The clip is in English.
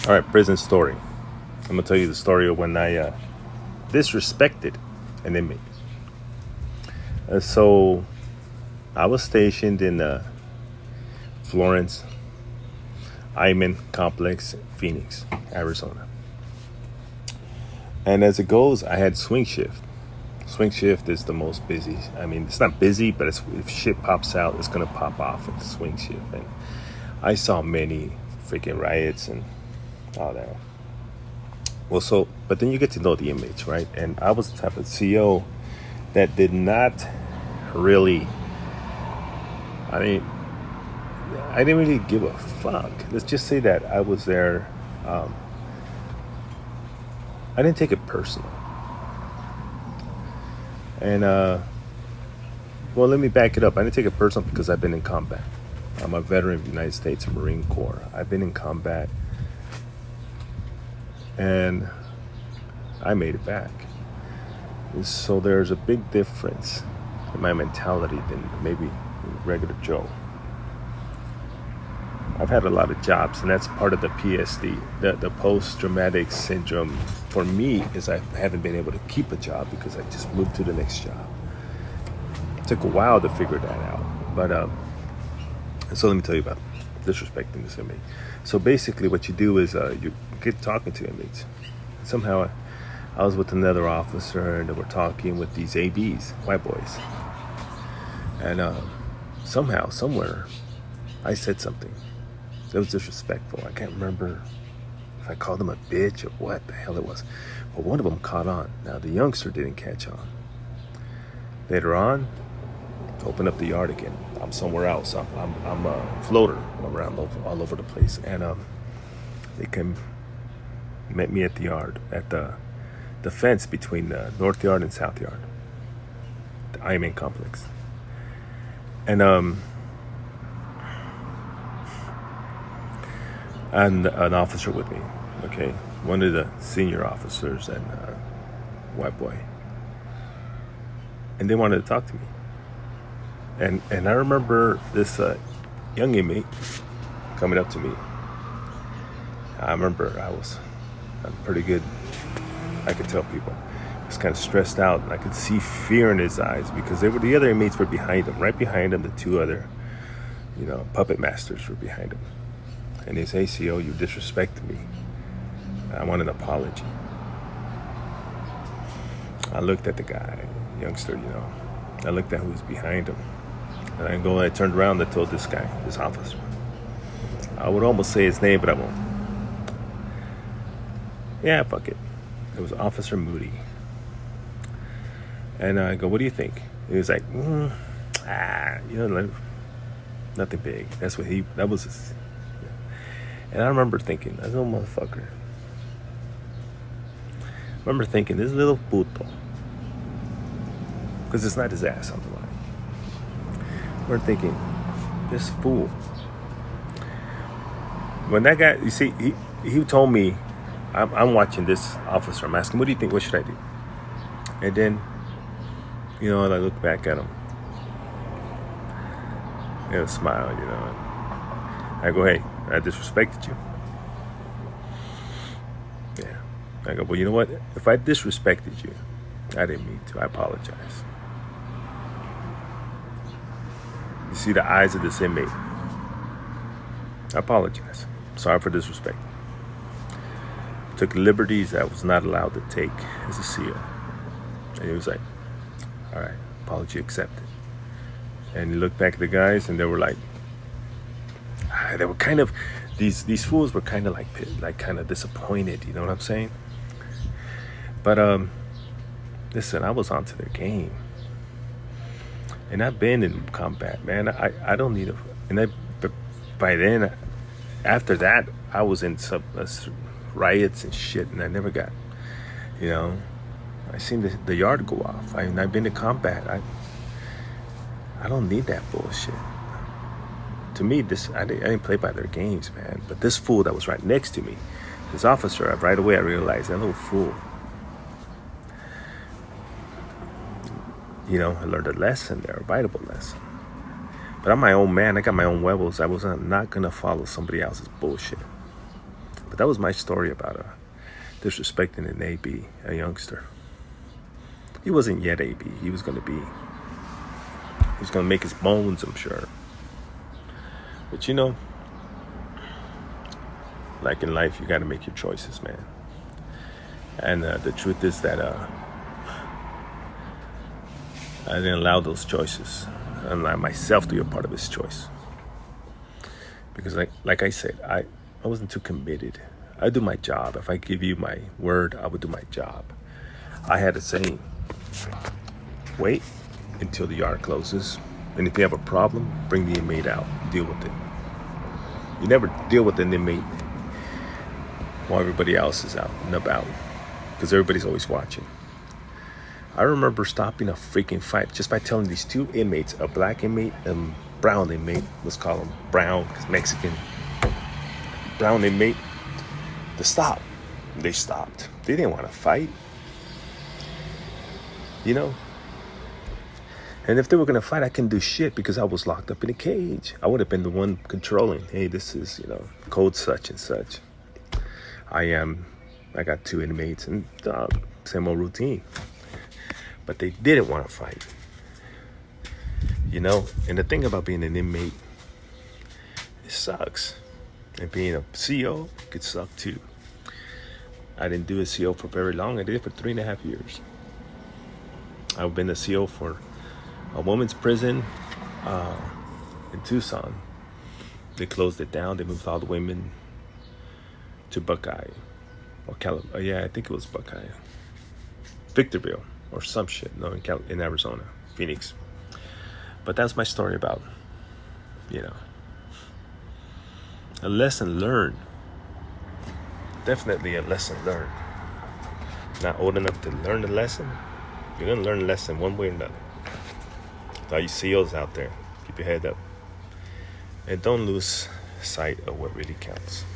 All right, prison story. I'm gonna tell you the story of when I disrespected an inmate. So I was stationed in Florence, Iman Complex, Phoenix, Arizona. And as it goes, I had swing shift. Swing shift is the most busy. I mean, it's not busy, but if shit pops out, it's gonna pop off at the swing shift. And I saw many freaking riots and all that. Well, but then you get to know the inmates, right? And I was the type of CO that did not really, I mean, I didn't really give a fuck. Let's just say that I was there. I didn't take it personal. And, well, let me back it up. I didn't take it personal because I've been in combat. I'm a veteran of the United States Marine Corps. I've been in combat. And I made it back. So there's a big difference in my mentality than maybe regular Joe. I've had a lot of jobs, and that's part of the PSD, the post-traumatic syndrome. For me, is I haven't been able to keep a job because I just moved to the next job. It took a while to figure that out. But so let me tell you about disrespecting this inmate. So basically what you do is you get talking to inmates. Somehow I was with another officer and they were talking with these ABs, white boys. And somehow, somewhere, I said something that was disrespectful. I can't remember if I called them a bitch or what the hell it was. But one of them caught on. Now the youngster didn't catch on. Later on, open up the yard again. I'm somewhere else. I'm a floater around all over the place. And they met me at the yard, at the fence between the North Yard and South Yard, the Iman Complex. And an officer with me, okay? One of the senior officers and white boy. And they wanted to talk to me. And I remember this young inmate coming up to me. I remember I'm pretty good. I could tell people. He was kind of stressed out, and I could see fear in his eyes because the other inmates were behind him. Right behind him, the two other, puppet masters were behind him. And he said, "Hey, CO, you disrespected me. I want an apology." I looked at the guy, youngster, I looked at who was behind him. And I turned around and told this guy, this officer. I would almost say his name, but I won't. Yeah, fuck it. It was Officer Moody. And I go, "What do you think?" He was like, like, nothing big. That was his. And I remember thinking, this little motherfucker. I remember thinking, this little puto. Because it's not his ass on the line. We're thinking, this fool. When that guy, you see, he told me, I'm watching this officer. I'm asking, "What do you think? What should I do?" And then, and I look back at him. And smile, And I go, "Hey, I disrespected you." Yeah. I go, "Well, you know what? If I disrespected you, I didn't mean to. I apologize." You see the eyes of this inmate. I apologize. Sorry for disrespect. Took liberties I was not allowed to take as a CO. And he was like, "All right, apology accepted." And he looked back at the guys, and they were like, they were kind of, these fools were kind of like kind of disappointed. You know what I'm saying? But listen, I was onto their game. And I've been in combat, man. I don't need but by then, after that, I was in some riots and shit, and I never got, I seen the yard go off. I've been to combat. I don't need that bullshit. To me, I didn't play by their games, man. But this fool that was right next to me, this officer, right away I realized that little fool. I learned a lesson there, a valuable lesson. But I'm my own man. I got my own huevos. I was not going to follow somebody else's bullshit. But that was my story about disrespecting an AB, a youngster. He wasn't yet AB. He was going to make his bones, I'm sure. But you know, like in life, you got to make your choices, man. And the truth is that I didn't allow those choices. I didn't allow myself to be a part of his choice. Because like I said, I wasn't too committed. I do my job. If I give you my word, I would do my job. I had a saying, wait until the yard closes. And if you have a problem, bring the inmate out. Deal with it. You never deal with an inmate while everybody else is out and about. Because everybody's always watching. I remember stopping a freaking fight just by telling these two inmates, a black inmate and brown inmate, let's call him brown because Mexican, brown inmate, to stop. They stopped. They didn't want to fight. You know? And if they were going to fight, I couldn't do shit because I was locked up in a cage. I would have been the one controlling. Hey, this is, code such and such. I got two inmates and same old routine. But they didn't want to fight. And the thing about being an inmate, it sucks. And being a CO could suck too. I didn't do a CO for very long. I did it for 3.5 years. I've been a CO for a women's prison in Tucson. They closed it down. They moved all the women to Buckeye. Or I think it was Buckeye. Victorville or some shit. No, in Arizona. Phoenix. But that's my story about, a lesson learned. Definitely a lesson learned. Not old enough to learn the lesson. You're going to learn a lesson one way or another. To all you CEOs out there, keep your head up. And don't lose sight of what really counts.